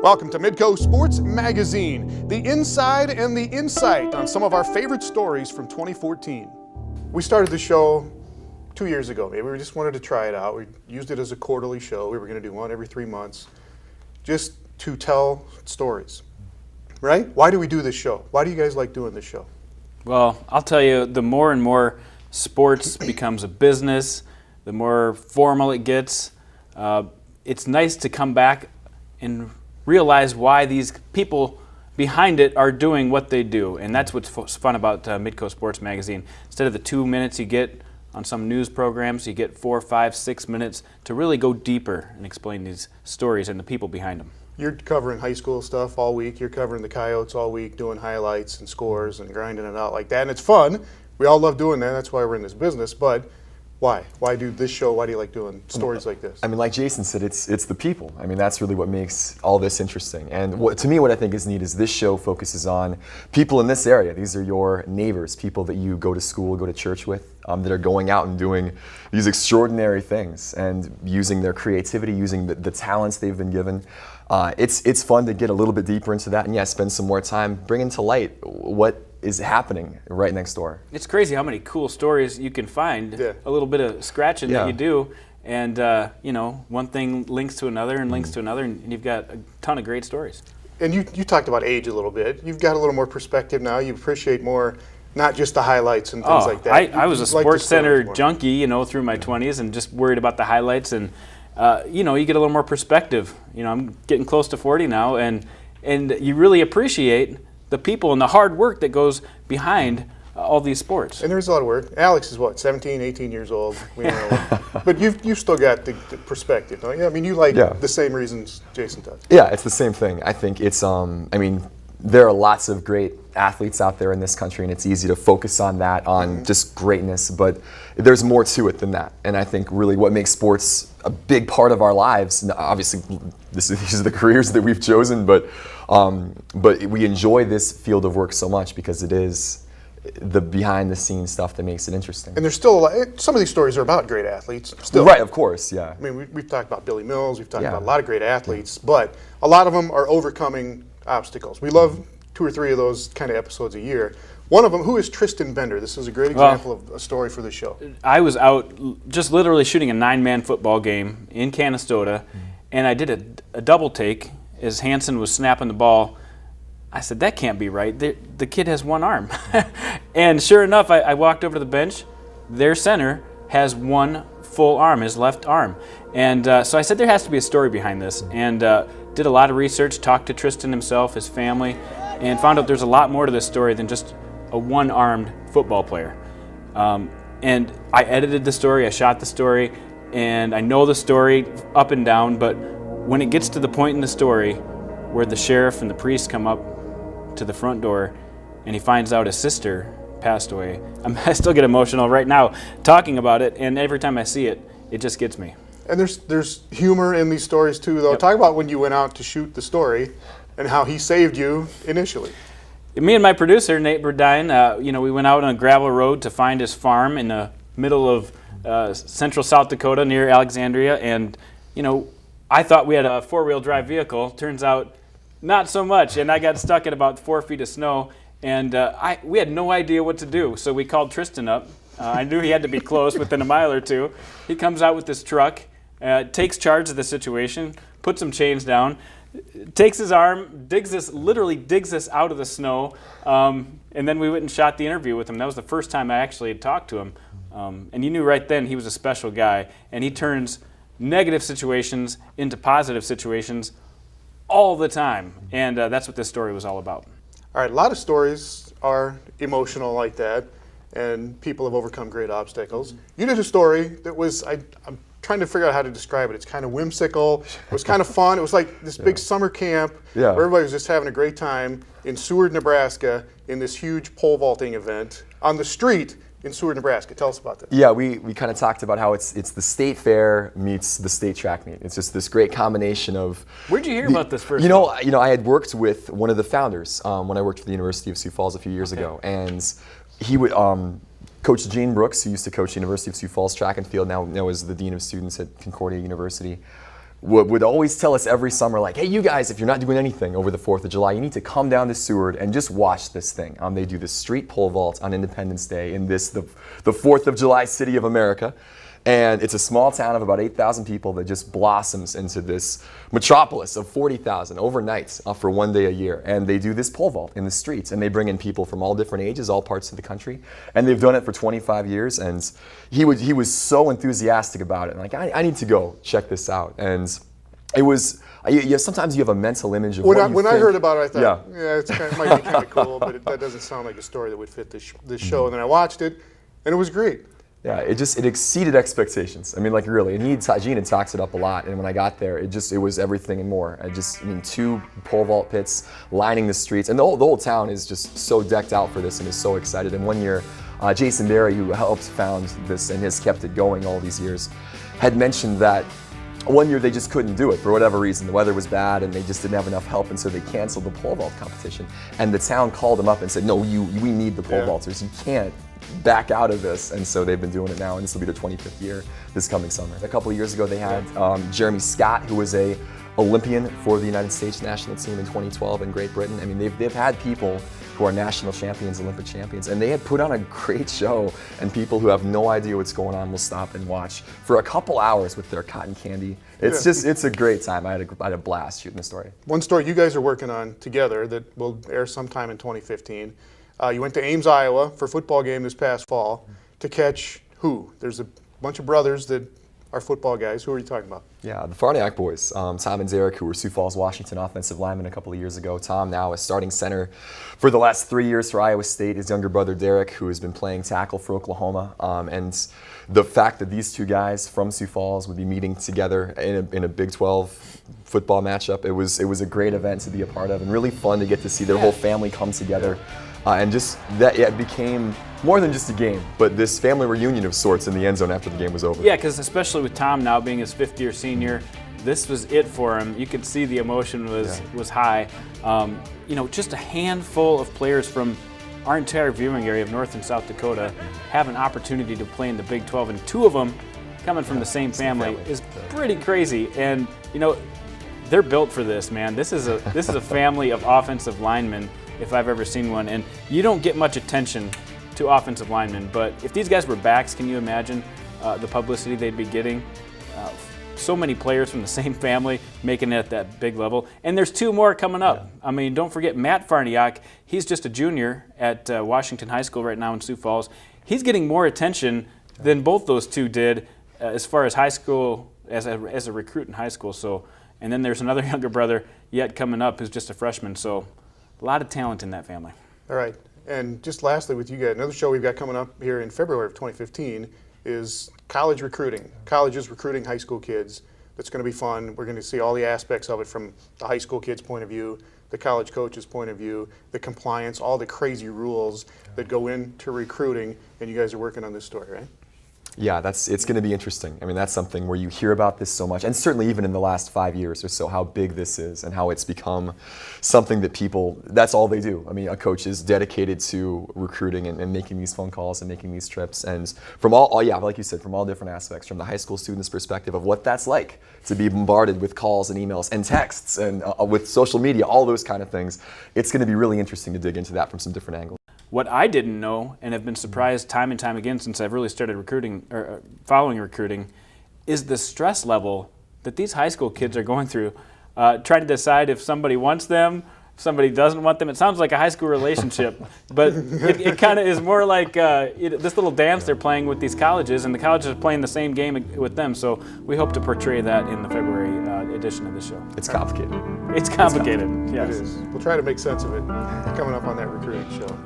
Welcome to Midco Sports Magazine, the inside and the insight on some of our favorite stories from 2014. We started the show 2 years ago, maybe. We just wanted to try it out. We used it as a quarterly show. We were going to do one every 3 months, just to tell stories, right? Why do we do this show? Why do you guys like doing this show? Well, I'll tell you, the more and more sports becomes a business, the more formal it gets, it's nice to come back and realize why these people behind it are doing what they do. And that's what's fun about Midco Sports Magazine. Instead of the 2 minutes you get on some news programs, you get 4, 5, 6 minutes to really go deeper and explain these stories and the people behind them. You're covering high school stuff all week. You're covering the Coyotes all week, doing highlights and scores and grinding it out like that. And it's fun. We all love doing that. That's why we're in this business. But why? Why do this show? Why do you like doing stories like this? I mean, like Jason said, it's the people. I mean, that's really what makes all this interesting. And to me, what I think is neat is this show focuses on people in this area. These are your neighbors, people that you go to school, go to church with, that are going out and doing these extraordinary things and using their creativity, using the talents they've been given. It's fun to get a little bit deeper into that and, spend some more time bringing to light what is happening right next door. It's crazy how many cool stories you can find. Yeah. A little bit of scratching that you do, and one thing links to another and links to another, and you've got a ton of great stories. And you talked about age a little bit. You've got a little more perspective now. You appreciate more, not just the highlights and things like that. I was a Sports Center junkie, through my 20s, and just worried about the highlights, and you get a little more perspective. I'm getting close to 40 now, and you really appreciate the people and the hard work that goes behind all these sports. And there's a lot of work. Alex is what, 17, 18 years old? But you've still got the perspective, don't you? I mean, you like the same reasons Jason does. Yeah, it's the same thing. I think it's, there are lots of great athletes out there in this country, and it's easy to focus on that, on just greatness, but there's more to it than that. And I think really what makes sports a big part of our lives, obviously these are the careers that we've chosen, but we enjoy this field of work so much because it is the behind-the-scenes stuff that makes it interesting. And there's still some of these stories are about great athletes. Still, right? Of course, yeah. I mean, we've talked about Billy Mills. We've talked about a lot of great athletes, but a lot of them are overcoming obstacles. We love 2 or 3 of those kind of episodes a year. One of them, who is Tristan Bender? This is a great example of a story for the show. I was out just literally shooting a 9-man football game in Canastota, and I did a double take as Hansen was snapping the ball. I said, that can't be right. The kid has one arm. And sure enough, I walked over to the bench. Their center has one full arm, his left arm. And so I said, there has to be a story behind this. And did a lot of research, talked to Tristan himself, his family, and found out there's a lot more to this story than just a one-armed football player. And I edited the story, I shot the story, and I know the story up and down, but when it gets to the point in the story where the sheriff and the priest come up to the front door and he finds out his sister passed away, I still get emotional right now talking about it, and every time I see it, it just gets me. And there's humor in these stories too, though. Talk about when you went out to shoot the story and how he saved you initially. Me and my producer, Nate Burdine, we went out on a gravel road to find his farm in the middle of central South Dakota near Alexandria, and I thought we had a 4-wheel drive vehicle. Turns out not so much, and I got stuck in about 4 feet of snow, and we had no idea what to do, so we called Tristan up. I knew he had to be close, within a mile or two. He comes out with this truck, takes charge of the situation, puts some chains down, takes his arm, literally digs us out of the snow, and then we went and shot the interview with him. That was the first time I actually had talked to him, and you knew right then he was a special guy, and he turns negative situations into positive situations all the time, and that's what this story was all about. All right, a lot of stories are emotional like that, and people have overcome great obstacles. You did a story that was, I'm trying to figure out how to describe it. It's kind of whimsical. It was kind of fun. It was like this big summer camp where everybody was just having a great time in Seward, Nebraska, in this huge pole vaulting event on the street in Seward, Nebraska. Tell us about this. Yeah, we kind of talked about how it's the state fair meets the state track meet. It's just this great combination of. Where'd you hear about this first? I had worked with one of the founders when I worked for the University of Sioux Falls a few years ago, and he would. Coach Gene Brooks, who used to coach the University of Sioux Falls track and field, now is the Dean of Students at Concordia University, would always tell us every summer, like, hey, you guys, if you're not doing anything over the 4th of July, you need to come down to Seward and just watch this thing. They do the street pole vault on Independence Day in the 4th of July city of America. And it's a small town of about 8,000 people that just blossoms into this metropolis of 40,000 overnight for one day a year. And they do this pole vault in the streets, and they bring in people from all different ages, all parts of the country. And they've done it for 25 years, and he was so enthusiastic about it. And like, I need to go check this out. And it was, sometimes you have a mental image of when I heard about it, I thought, it might be kind of cool, but that doesn't sound like a story that would fit this show. And then I watched it, and it was great. Yeah, it exceeded expectations. I mean, like really, and Gene had talked it up a lot. And when I got there, it was everything and more. I mean, 2 pole vault pits lining the streets, and the whole town is just so decked out for this and is so excited. And one year, Jason Berry, who helped found this and has kept it going all these years, had mentioned that one year they just couldn't do it for whatever reason. The weather was bad and they just didn't have enough help, and so they canceled the pole vault competition. And the town called them up and said, no, we need the pole vaulters. You can't back out of this. And so they've been doing it now, and this will be their 25th year this coming summer. A couple of years ago they had Jeremy Scott, who was a Olympian for the United States national team in 2012 in Great Britain. I mean, they've had people who are national champions, Olympic champions, and they had put on a great show, and people who have no idea what's going on will stop and watch for a couple hours with their cotton candy. It's a great time. I had a blast shooting the story. One story you guys are working on together that will air sometime in 2015. You went to Ames, Iowa for a football game this past fall to catch who? There's a bunch of brothers that are football guys. Who are you talking about? Yeah, the Farniak boys, Tom and Derek, who were Sioux Falls, Washington offensive linemen a couple of years ago. Tom now is starting center for the last 3 years for Iowa State. His younger brother Derek, who has been playing tackle for Oklahoma. And the fact that these 2 guys from Sioux Falls would be meeting together in a Big 12 football matchup, it was a great event to be a part of, and really fun to get to see their whole family come together. And just that it became more than just a game, but this family reunion of sorts in the end zone after the game was over. Yeah, because especially with Tom now being his 5th-year senior, this was it for him. You could see the emotion was high. Just a handful of players from our entire viewing area of North and South Dakota have an opportunity to play in the Big 12, and 2 of them coming from the same family is pretty crazy. And they're built for this, man. This is a family of offensive linemen, if I've ever seen one. And you don't get much attention to offensive linemen, but if these guys were backs, can you imagine the publicity they'd be getting? So many players from the same family making it at that big level. And there's 2 more coming up. Yeah. I mean, don't forget Matt Farniak. He's just a junior at Washington High School right now in Sioux Falls. He's getting more attention than both those 2 did as far as high school, as a recruit in high school. So, and then there's another younger brother yet coming up who's just a freshman. So a lot of talent in that family. All right. And just lastly with you guys, another show we've got coming up here in February of 2015 is college recruiting. Colleges recruiting high school kids. That's going to be fun. We're going to see all the aspects of it from the high school kids' point of view, the college coach's point of view, the compliance, all the crazy rules that go into recruiting. And you guys are working on this story, right? Yeah, it's going to be interesting. I mean, that's something where you hear about this so much, and certainly even in the last 5 years or so, how big this is and how it's become something that people, that's all they do. I mean, a coach is dedicated to recruiting and making these phone calls and making these trips, and from all, like you said, from all different aspects, from the high school student's perspective of what that's like to be bombarded with calls and emails and texts and with social media, all those kind of things. It's going to be really interesting to dig into that from some different angles. What I didn't know, and have been surprised time and time again since I've really started recruiting or following recruiting, is the stress level that these high school kids are going through, trying to decide if somebody wants them, if somebody doesn't want them. It sounds like a high school relationship, but it kind of is more like this little dance they're playing with these colleges, and the colleges are playing the same game with them. So we hope to portray that in the February edition of the show. It's complicated. It's complicated. Yes. It is. We'll try to make sense of it coming up on that recruiting show.